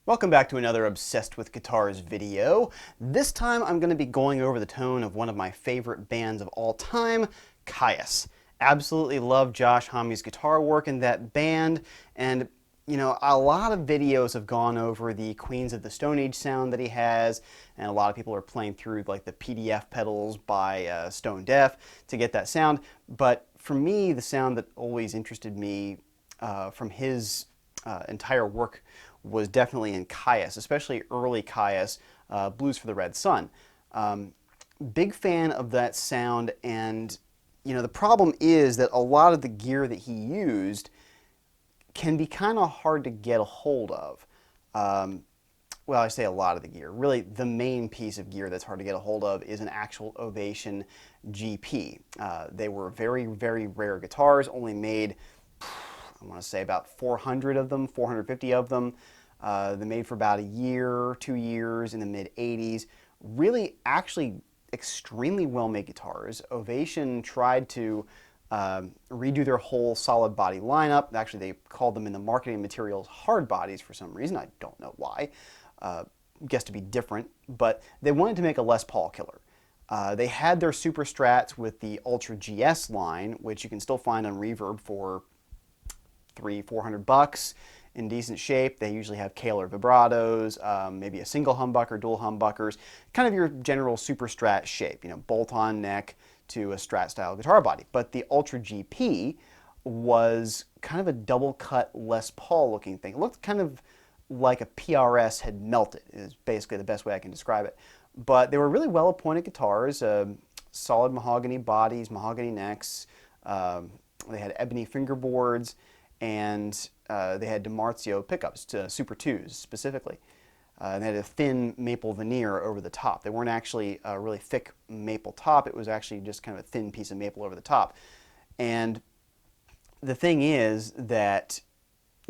Welcome back to another Obsessed with Guitars video. This time I'm going to be going over the tone of one of my favorite bands of all time, Kyuss. Absolutely love Josh Homme's guitar work in that band, and you know, a lot of videos have gone over the Queens of the Stone Age sound that he has, and a lot of people are playing through like the PDF pedals by Stone Deaf to get that sound. But for me, the sound that always interested me from his entire work was definitely in Kyuss, especially early Kyuss, Blues for the Red Sun. Big fan of that sound, and you know, the problem is that a lot of the gear that he used can be kind of hard to get a hold of. Well, I say a lot of the gear. Really, the main piece of gear that's hard to get a hold of is an actual Ovation GP. They were very, very rare guitars, only made, I want to say about 400 of them, 450 of them. They made for about a year, 2 years in the mid-'80s. Really, actually, extremely well-made guitars. Ovation tried to redo their whole solid body lineup. Actually, they called them in the marketing materials hard bodies for some reason. I don't know why. Guess to be different, but they wanted to make a Les Paul killer. They had their Super Strats with the Ultra GS line, which you can still find on Reverb for $300-400 in decent shape. They usually have Kahler vibratos, maybe a single humbucker, dual humbuckers, kind of your general Super Strat shape, you know, bolt-on neck to a Strat style guitar body. But the Ultra GP was kind of a double cut Les Paul looking thing. It looked kind of like a PRS had melted, is basically the best way I can describe it. But they were really well appointed guitars, solid mahogany bodies, mahogany necks. They had ebony fingerboards, and they had DiMarzio pickups, to Super 2s specifically. And they had a thin maple veneer over the top. They weren't actually a really thick maple top. It was actually just kind of a thin piece of maple over the top. And the thing is that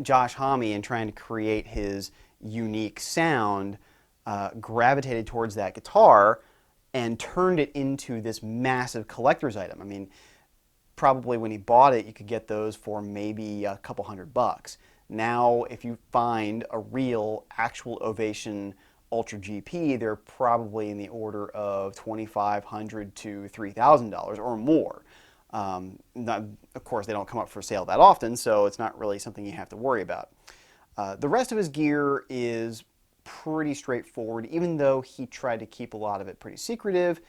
Josh Homme, in trying to create his unique sound, gravitated towards that guitar and turned it into this massive collector's item. I mean, probably when he bought it, you could get those for maybe a couple $100. Now, if you find a real, actual Ovation Ultra GP, they're probably in the order of $2,500 to $3,000 or more. Of course, they don't come up for sale that often, so it's not really something you have to worry about. The rest of his gear is pretty straightforward, even though he tried to keep a lot of it pretty secretive.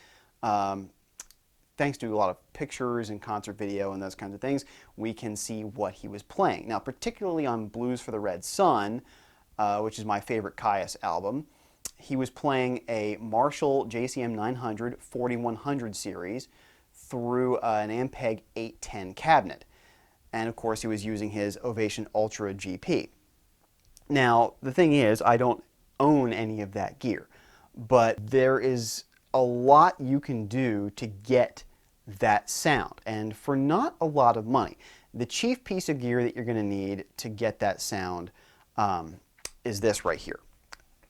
Thanks to a lot of pictures and concert video and those kinds of things, we can see what he was playing. Now, particularly on Blues for the Red Sun, which is my favorite Kyuss album, he was playing a Marshall JCM 900 4100 series through an Ampeg 810 cabinet. And of course, he was using his Ovation Ultra GP. Now, the thing is, I don't own any of that gear, but there is a lot you can do to get that sound, and for not a lot of money. The chief piece of gear that you're going to need to get that sound is this right here.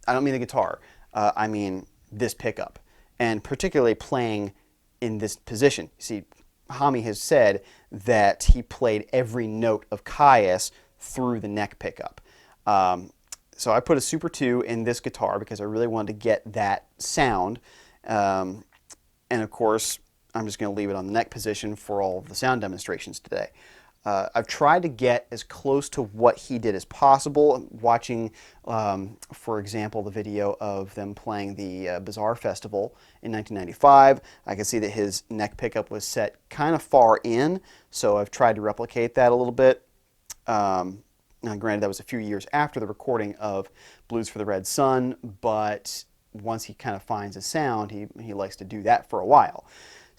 I don't mean the guitar, I mean this pickup, and particularly playing in this position. See, Homme has said that he played every note of Kyuss through the neck pickup. So I put a Super 2 in this guitar because I really wanted to get that sound. And of course, I'm just going to leave it on the neck position for all of the sound demonstrations today. I've tried to get as close to what he did as possible. Watching, for example, the video of them playing the Bazaar Festival in 1995, I can see that his neck pickup was set kind of far in, so I've tried to replicate that a little bit. Now, granted, that was a few years after the recording of Blues for the Red Sun, but once he kind of finds a sound, he likes to do that for a while.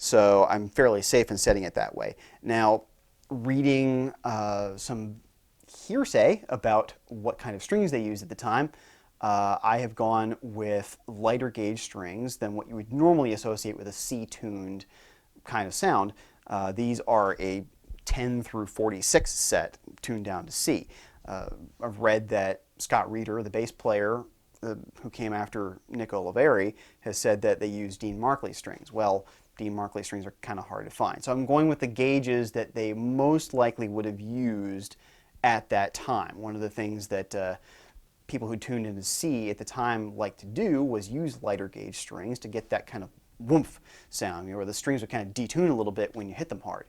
So I'm fairly safe in setting it that way. Now, reading some hearsay about what kind of strings they used at the time, I have gone with lighter gauge strings than what you would normally associate with a C-tuned kind of sound. These are a 10 through 46 set tuned down to C. I've read that Scott Reeder, the bass player who came after Nick Oliveri, has said that they use Dean Markley strings. Well, Dean Markley strings are kind of hard to find. So I'm going with the gauges that they most likely would have used at that time. One of the things that people who tuned into C at the time liked to do was use lighter gauge strings to get that kind of woomph sound, where the strings would kind of detune a little bit when you hit them hard.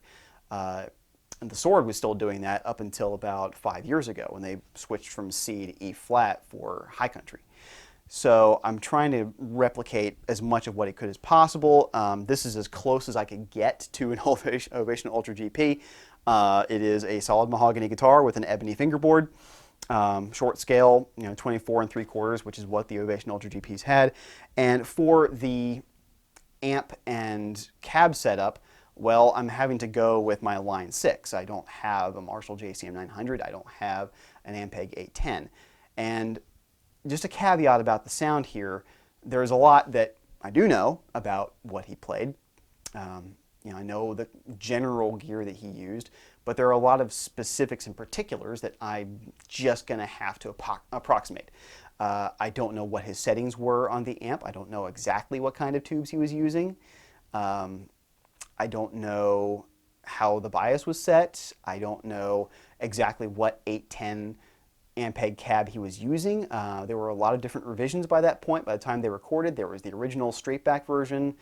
And the Sword was still doing that up until about 5 years ago when they switched from C to E flat for high country. So I'm trying to replicate as much of what it could as possible. This is as close as I could get to an Ovation Ultra GP. It is a solid mahogany guitar with an ebony fingerboard. Short scale, 24 3/4, which is what the Ovation Ultra GPs had. And for the amp and cab setup, well, I'm having to go with my Line 6. I don't have a Marshall JCM 900. I don't have an Ampeg 810. And just a caveat about the sound here, there's a lot that I do know about what he played. I know the general gear that he used, but there are a lot of specifics and particulars that I'm just going to have to approximate. I don't know what his settings were on the amp. I don't know exactly what kind of tubes he was using. I don't know how the bias was set. I don't know exactly what 810 Ampeg cab he was using. There were a lot of different revisions by that point. By the time they recorded, there was the original straight back version.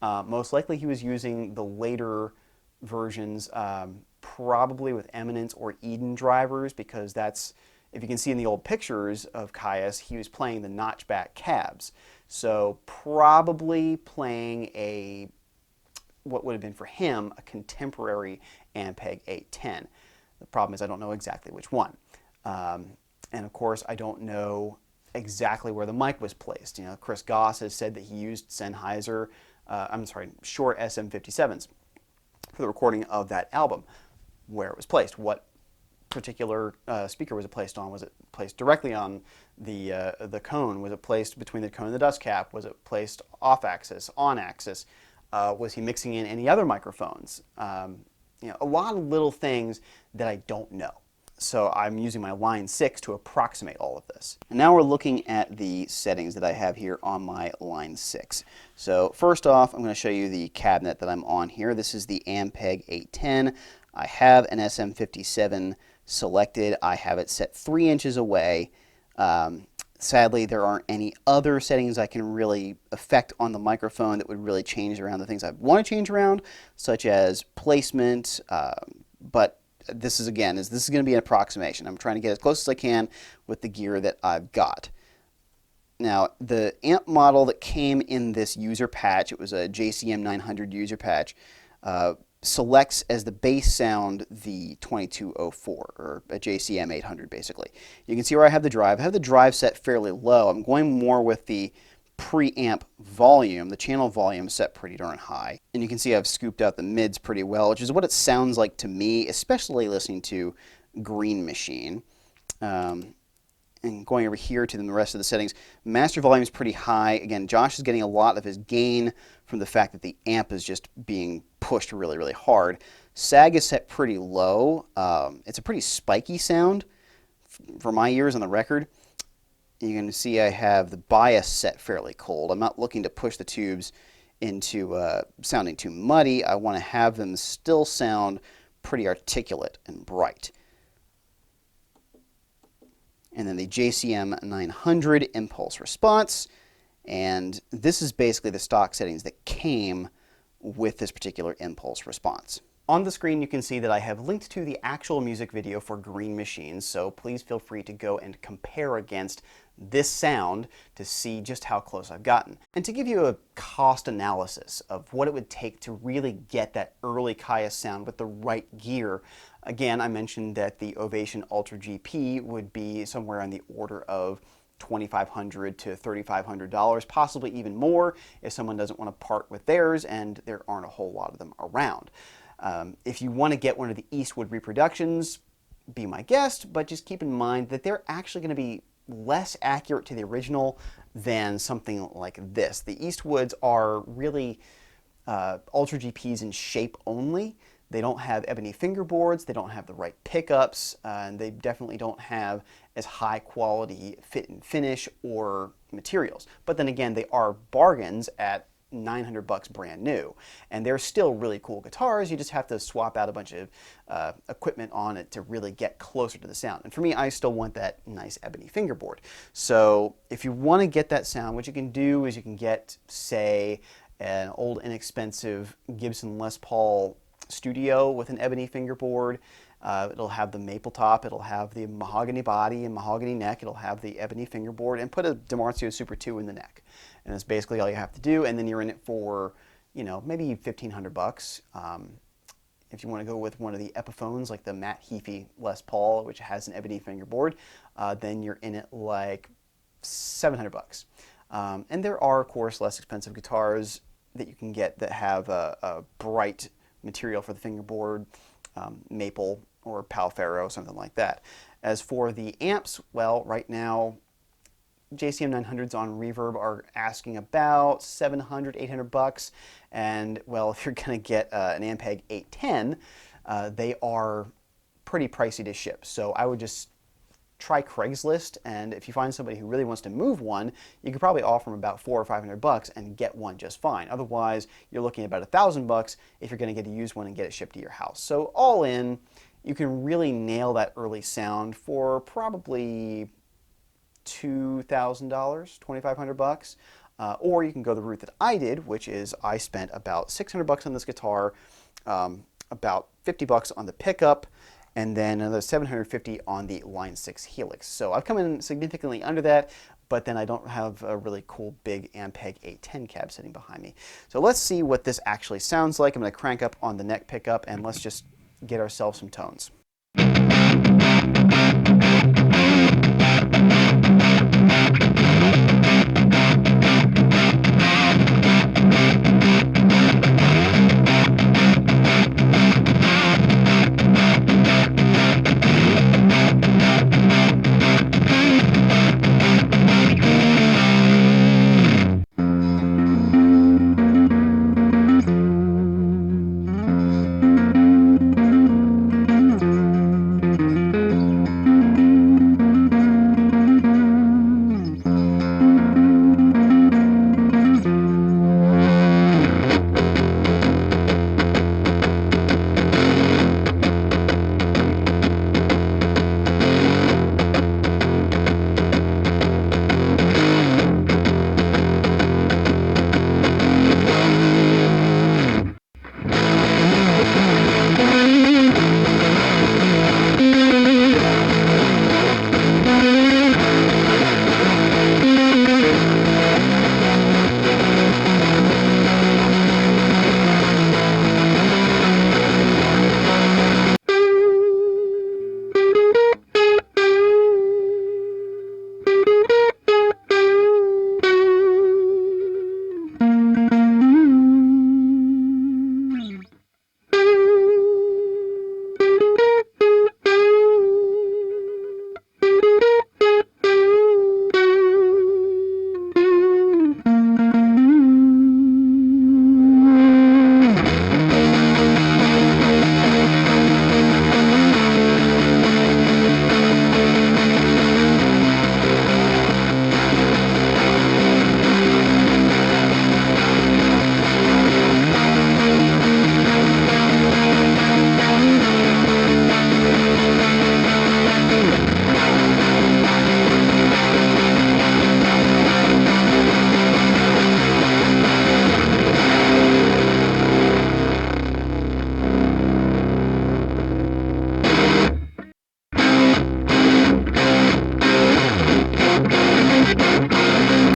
Most likely he was using the later versions, probably with Eminence or Eden drivers, because that's, if you can see in the old pictures of Kyuss, he was playing the notchback cabs. So probably playing what would have been for him a contemporary Ampeg 810. The problem is I don't know exactly which one. And of course, I don't know exactly where the mic was placed. Chris Goss has said that he used Sennheiser, Shure SM57s for the recording of that album. Where it was placed, what particular speaker was it placed on? Was it placed directly on the cone? Was it placed between the cone and the dust cap? Was it placed off axis, on axis? Was he mixing in any other microphones? A lot of little things that I don't know. So I'm using my Line 6 to approximate all of this. And now we're looking at the settings that I have here on my Line 6. So first off, I'm going to show you the cabinet that I'm on here. This is the Ampeg 810. I have an SM57 selected. I have it set 3 inches away. Sadly, there aren't any other settings I can really affect on the microphone that would really change around the things I want to change around, such as placement, but this is going to be an approximation. I'm trying to get as close as I can with the gear that I've got. Now, the amp model that came in this user patch, it was a JCM 900 user patch, selects as the bass sound the 2204, or a JCM 800 basically. You can see where I have the drive. I have the drive set fairly low. I'm going more with the preamp volume, the channel volume set pretty darn high. And you can see I've scooped out the mids pretty well, which is what it sounds like to me, especially listening to Green Machine. And going over here to the rest of the settings, master volume is pretty high. Again, Josh is getting a lot of his gain from the fact that the amp is just being pushed really, really hard. Sag is set pretty low. It's a pretty spiky sound for my ears on the record. You can see I have the bias set fairly cold. I'm not looking to push the tubes into sounding too muddy. I want to have them still sound pretty articulate and bright. And then the JCM 900 impulse response. And this is basically the stock settings that came with this particular impulse response. On the screen you can see that I have linked to the actual music video for Green Machine, so please feel free to go and compare against this sound to see just how close I've gotten. And to give you a cost analysis of what it would take to really get that early Kyuss sound with the right gear, again, I mentioned that the Ovation Ultra GP would be somewhere on the order of $2,500 to $3,500, possibly even more if someone doesn't want to part with theirs, and there aren't a whole lot of them around. If you want to get one of the Eastwood reproductions, be my guest, but just keep in mind that they're actually going to be less accurate to the original than something like this. The Eastwoods are really Ultra GPs in shape only. They don't have ebony fingerboards, they don't have the right pickups, and they definitely don't have as high quality fit and finish or materials. But then again, they are bargains at $900 brand new. And they're still really cool guitars. You just have to swap out a bunch of equipment on it to really get closer to the sound. And for me, I still want that nice ebony fingerboard. So if you want to get that sound, what you can do is you can get, say, an old inexpensive Gibson Les Paul Studio with an ebony fingerboard. It'll have the maple top, it'll have the mahogany body and mahogany neck, it'll have the ebony fingerboard, and put a DiMarzio Super 2 in the neck. And that's basically all you have to do, and then you're in it for, you know, maybe $1,500. If you want to go with one of the Epiphones, like the Matt Heafy Les Paul, which has an ebony fingerboard, then you're in it like $700. And there are, of course, less expensive guitars that you can get that have a bright material for the fingerboard, maple or Palfaro, something like that. As for the amps, well, right now, JCM 900s on Reverb are asking about $700, $800, and well, if you're going to get an Ampeg 810, they are pretty pricey to ship. So I would just try Craigslist, and if you find somebody who really wants to move one, you could probably offer them about $400 or $500 and get one just fine. Otherwise, you're looking at about $1,000 if you're going to get a used one and get it shipped to your house. So all in, you can really nail that early sound for probably $2,000, $2,500, or you can go the route that I did, which is I spent about $600 on this guitar, about $50 on the pickup, and then another $750 on the Line 6 Helix. So I've come in significantly under that, but then I don't have a really cool big Ampeg 810 cab sitting behind me. So let's see what this actually sounds like. I'm going to crank up on the neck pickup, and let's just get ourselves some tones.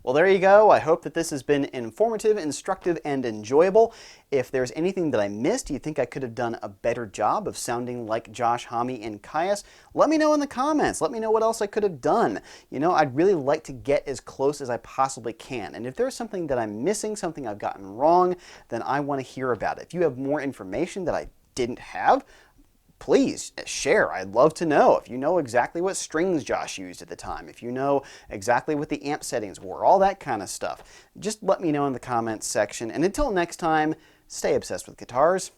Well, there you go. I hope that this has been informative, instructive, and enjoyable. If there's anything that I missed, you think I could have done a better job of sounding like Josh, Homme, and Kyuss, let me know in the comments. Let me know what else I could have done. You know, I'd really like to get as close as I possibly can. And if there's something that I'm missing, something I've gotten wrong, then I want to hear about it. If you have more information that I didn't have, please share. I'd love to know. If you know exactly what strings Josh used at the time, if you know exactly what the amp settings were, all that kind of stuff, just let me know in the comments section. And until next time, stay obsessed with guitars.